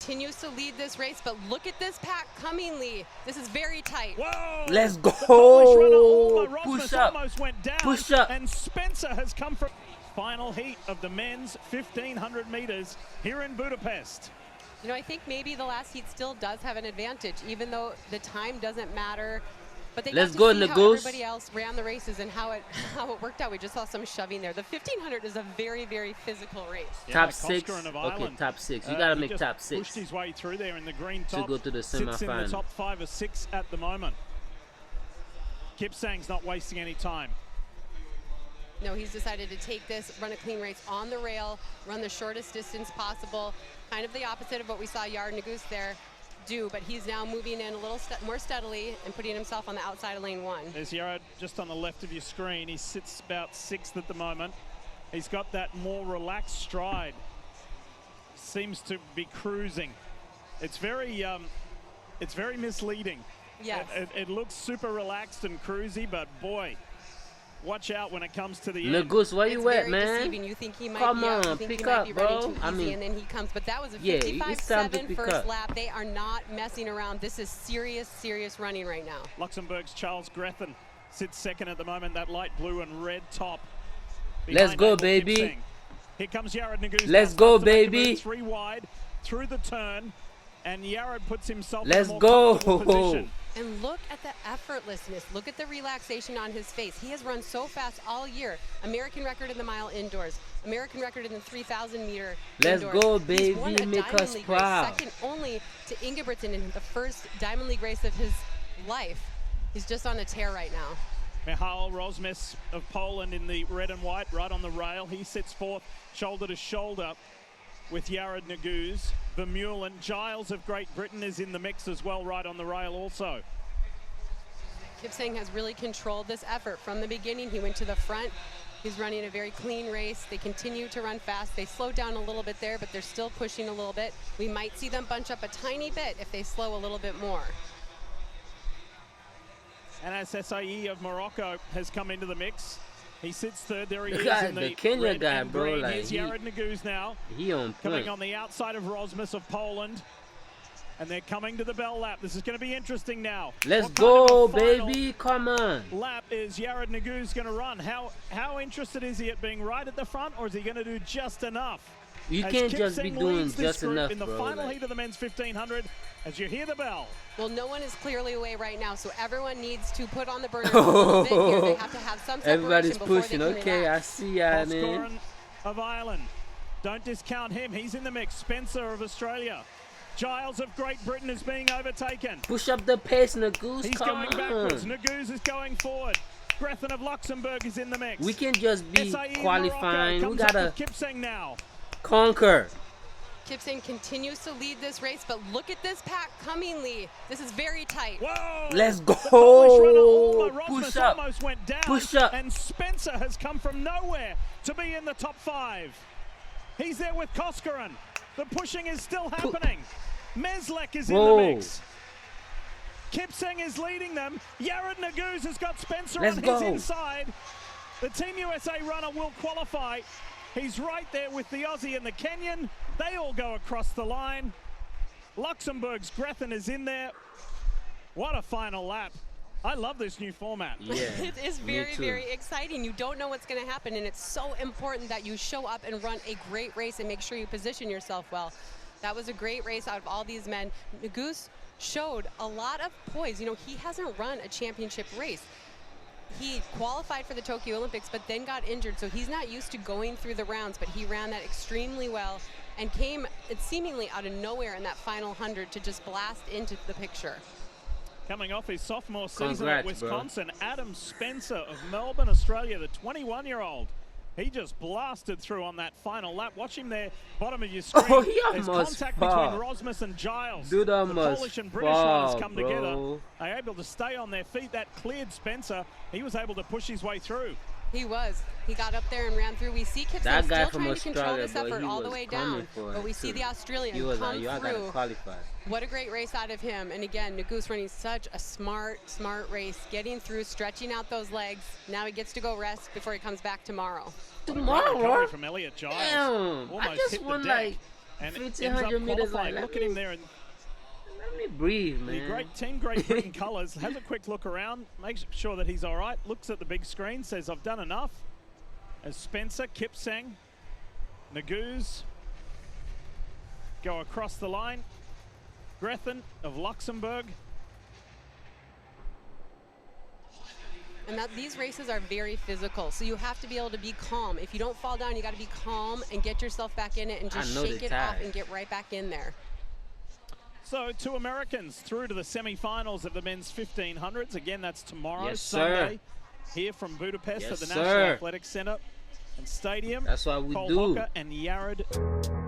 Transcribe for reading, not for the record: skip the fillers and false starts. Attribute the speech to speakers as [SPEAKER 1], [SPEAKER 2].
[SPEAKER 1] continues to lead this race, but look at this pack coming, Lee. This is very tight.
[SPEAKER 2] Whoa!
[SPEAKER 3] Let's go.
[SPEAKER 2] Push up. Almost went down,
[SPEAKER 3] Push up.
[SPEAKER 2] And Spencer has come from final heat of the men's 1500 meters here in Budapest.
[SPEAKER 1] You know, I think maybe the last heat still does have an advantage, even though the time doesn't matter. But they
[SPEAKER 3] Let's
[SPEAKER 1] got to
[SPEAKER 3] go,
[SPEAKER 1] see how
[SPEAKER 3] Nuguse.
[SPEAKER 1] everybody else ran the races and how it worked out. We just saw some shoving there. The 1500 is a very, very physical race.
[SPEAKER 3] Yeah, top six. Okay, top six. You gotta make top six.
[SPEAKER 2] Pushed his way through there in the green top.
[SPEAKER 3] To go to the
[SPEAKER 2] sits in the
[SPEAKER 3] semifinal.
[SPEAKER 2] top 5 or 6 at the moment. Kipsang's not wasting any time.
[SPEAKER 1] No, he's decided to take this, run a clean race on the rail, run the shortest distance possible. Kind of the opposite of what we saw Nuguse there do, but he's now moving in a little more steadily and putting himself on the outside of lane 1.
[SPEAKER 2] There's Yared just on the left of your screen. He sits about 6th at the moment. He's got that more relaxed stride. Seems to be cruising. It's very misleading.
[SPEAKER 1] Yes.
[SPEAKER 2] It looks super relaxed and cruisy, but boy, watch out when it comes to the
[SPEAKER 3] Nuguse, where you at, man?
[SPEAKER 1] Deceiving. You think he might
[SPEAKER 3] Come
[SPEAKER 1] be
[SPEAKER 3] on,
[SPEAKER 1] out. You think
[SPEAKER 3] pick
[SPEAKER 1] he might
[SPEAKER 3] up,
[SPEAKER 1] be ready
[SPEAKER 3] bro.
[SPEAKER 1] too easy,
[SPEAKER 3] I mean,
[SPEAKER 1] and then he comes. But that was a
[SPEAKER 3] yeah, it's time to
[SPEAKER 1] 55.7
[SPEAKER 3] pick
[SPEAKER 1] first
[SPEAKER 3] up.
[SPEAKER 1] lap. They are not messing around. This is serious, serious running right now.
[SPEAKER 2] Luxembourg's Charles Grethen sits 2nd at the moment. That light blue and red top.
[SPEAKER 3] Let's go,
[SPEAKER 2] Abel
[SPEAKER 3] baby.
[SPEAKER 2] Kipsang. Here comes Yared Nuguse.
[SPEAKER 3] Let's
[SPEAKER 2] now.
[SPEAKER 3] go,
[SPEAKER 2] Starts to make the
[SPEAKER 3] baby.
[SPEAKER 2] move 3 wide through the turn, and Yared puts himself
[SPEAKER 3] Let's
[SPEAKER 2] in a more
[SPEAKER 3] go.
[SPEAKER 2] comfortable position.
[SPEAKER 1] And look at the effortlessness. Look at the relaxation on his face. He has run so fast all year. American record in the mile indoors. American record in the 3,000 meter
[SPEAKER 3] Let's
[SPEAKER 1] indoors.
[SPEAKER 3] go,
[SPEAKER 1] He's
[SPEAKER 3] baby.
[SPEAKER 1] won a
[SPEAKER 3] Make
[SPEAKER 1] Diamond
[SPEAKER 3] us
[SPEAKER 1] League
[SPEAKER 3] proud.
[SPEAKER 1] Race, second only to Ingebrigtsen in the first Diamond League race of his life. He's just on a tear right now.
[SPEAKER 2] Michal Rozmus of Poland in the red and white, right on the rail. He sits 4th, shoulder to shoulder with Yared Nuguse. Vermeulen. Giles of Great Britain is in the mix as well, right on the rail also.
[SPEAKER 1] Kipsang has really controlled this effort from the beginning. He went to the front. He's running a very clean race. They continue to run fast. They slowed down a little bit there, but they're still pushing a little bit. We might see them bunch up a tiny bit if they slow a little bit more.
[SPEAKER 2] And SSAE of Morocco has come into the mix. He sits 3rd. There he is
[SPEAKER 3] God,
[SPEAKER 2] in
[SPEAKER 3] the
[SPEAKER 2] the
[SPEAKER 3] Kenya
[SPEAKER 2] red
[SPEAKER 3] guy,
[SPEAKER 2] and
[SPEAKER 3] bro,
[SPEAKER 2] green.
[SPEAKER 3] like,
[SPEAKER 2] Here's Yared Nuguse now.
[SPEAKER 3] He on
[SPEAKER 2] Coming
[SPEAKER 3] point.
[SPEAKER 2] on the outside of Rozmus of Poland. And they're coming to the bell lap. This is going to be interesting now.
[SPEAKER 3] Let's
[SPEAKER 2] What kind
[SPEAKER 3] go,
[SPEAKER 2] of a final
[SPEAKER 3] baby. Come on.
[SPEAKER 2] lap is Yared Nuguse going to run? How interested is he at being right at the front, or is he going to do just enough?
[SPEAKER 3] You
[SPEAKER 2] As
[SPEAKER 3] can't just be
[SPEAKER 2] Kipsang
[SPEAKER 3] doing
[SPEAKER 2] leads this
[SPEAKER 3] just
[SPEAKER 2] group
[SPEAKER 3] enough,
[SPEAKER 2] in the
[SPEAKER 3] bro.
[SPEAKER 2] final
[SPEAKER 3] Like,
[SPEAKER 2] heat of the men's 1500, as you hear the bell.
[SPEAKER 1] Well, no one is clearly away right now, so everyone needs to put on the burner a little bit here. They have to have some separation
[SPEAKER 3] everybody's
[SPEAKER 1] before
[SPEAKER 3] pushing.
[SPEAKER 1] they can
[SPEAKER 3] Okay, I
[SPEAKER 1] relax.
[SPEAKER 3] see ya, man.
[SPEAKER 2] Koskorin of Ireland. Don't discount him. He's in the mix. Spencer of Australia. Giles of Great Britain is being overtaken.
[SPEAKER 3] Push up the pace, Nuguse.
[SPEAKER 2] He's
[SPEAKER 3] Come
[SPEAKER 2] going backwards.
[SPEAKER 3] on.
[SPEAKER 2] Nuguse is going forward. Grethen of Luxembourg is in the mix.
[SPEAKER 3] We can't just be
[SPEAKER 2] SAE of
[SPEAKER 3] qualifying.
[SPEAKER 2] Morocco
[SPEAKER 3] We
[SPEAKER 2] comes up
[SPEAKER 3] gotta
[SPEAKER 2] with Kipsang now.
[SPEAKER 3] conquer.
[SPEAKER 1] Kipsang continues to lead this race, but look at this pack coming, Lee. This is very tight.
[SPEAKER 2] Whoa!
[SPEAKER 3] Let's go.
[SPEAKER 2] The Polish runner, Alma
[SPEAKER 3] Push
[SPEAKER 2] Rozmus,
[SPEAKER 3] up.
[SPEAKER 2] almost went down.
[SPEAKER 3] Push up.
[SPEAKER 2] And Spencer has come from nowhere to be in the top 5. He's there with Koskorin. The pushing is still happening. Meslek is in
[SPEAKER 3] Whoa.
[SPEAKER 2] the mix. Kipsang is leading them. Yared Nuguse has got Spencer
[SPEAKER 3] Let's
[SPEAKER 2] on
[SPEAKER 3] go.
[SPEAKER 2] his inside. The Team USA runner will qualify. He's right there with the Aussie and the Kenyan. They all go across the line. Luxembourg's Grethen is in there. What a final lap. I love this new format.
[SPEAKER 3] Yeah,
[SPEAKER 1] It is
[SPEAKER 3] me
[SPEAKER 1] very,
[SPEAKER 3] too.
[SPEAKER 1] very exciting. You don't know what's going to happen, and it's so important that you show up and run a great race and make sure you position yourself well. That was a great race out of all these men. Nuguse showed a lot of poise. You know, he hasn't run a championship race. He qualified for the Tokyo Olympics, but then got injured, so he's not used to going through the rounds, but he ran that extremely well and came seemingly out of nowhere in that final 100 to just blast into the picture.
[SPEAKER 2] Coming off his sophomore season
[SPEAKER 3] Congrats,
[SPEAKER 2] at
[SPEAKER 3] bro.
[SPEAKER 2] Wisconsin, Adam Spencer of Melbourne, Australia, the 21-year-old. He just blasted through on that final lap. Watch him there, bottom of your screen.
[SPEAKER 3] Oh, he
[SPEAKER 2] There's
[SPEAKER 3] almost
[SPEAKER 2] contact
[SPEAKER 3] fall.
[SPEAKER 2] between Rozmus and Giles.
[SPEAKER 3] Dude
[SPEAKER 2] the
[SPEAKER 3] almost
[SPEAKER 2] Polish and British
[SPEAKER 3] fall,
[SPEAKER 2] runners come together.
[SPEAKER 3] bro.
[SPEAKER 2] They're able to stay on their feet. That cleared Spencer. He was able to push his way through.
[SPEAKER 1] He was. He got up there and ran through. We see Kipsang
[SPEAKER 3] That guy
[SPEAKER 1] still
[SPEAKER 3] from
[SPEAKER 1] trying to control
[SPEAKER 3] Australia,
[SPEAKER 1] this
[SPEAKER 3] bro,
[SPEAKER 1] effort
[SPEAKER 3] he
[SPEAKER 1] all the
[SPEAKER 3] was
[SPEAKER 1] way
[SPEAKER 3] coming
[SPEAKER 1] down.
[SPEAKER 3] for
[SPEAKER 1] But
[SPEAKER 3] it,
[SPEAKER 1] we see
[SPEAKER 3] too.
[SPEAKER 1] the Australian
[SPEAKER 3] He was
[SPEAKER 1] come
[SPEAKER 3] like, yo, I gotta
[SPEAKER 1] through.
[SPEAKER 3] qualify.
[SPEAKER 1] What a great race out of him. And again, Nuguse running such a smart race, getting through, stretching out those legs. Now he gets to go rest before he comes back tomorrow.
[SPEAKER 2] Recovery
[SPEAKER 3] Tomorrow?
[SPEAKER 2] from Elliot Giles.
[SPEAKER 3] Damn,
[SPEAKER 2] Almost
[SPEAKER 3] I just
[SPEAKER 2] hit the
[SPEAKER 3] won
[SPEAKER 2] deck.
[SPEAKER 3] like
[SPEAKER 2] And
[SPEAKER 3] 1,500 meters line.
[SPEAKER 2] Look at him there. And
[SPEAKER 3] let me breathe, man.
[SPEAKER 2] the Team Great Britain colours. Has a quick look around, makes sure that he's all right. Looks at the big screen, says, I've done enough. As Spencer, Kipsang, Nuguse go across the line. Grethen of Luxembourg.
[SPEAKER 1] And these races are very physical, so you have to be able to be calm. If you don't fall down, you got to be calm and get yourself back in it and just shake it off and get right back in there.
[SPEAKER 2] So 2 Americans through to the semi-finals of the men's 1500s. Again, that's tomorrow,
[SPEAKER 3] yes,
[SPEAKER 2] Sunday, here from Budapest
[SPEAKER 3] yes,
[SPEAKER 2] at the National Athletics Centre and Stadium.
[SPEAKER 3] That's what we
[SPEAKER 2] Cole
[SPEAKER 3] do.
[SPEAKER 2] Hocker and Yared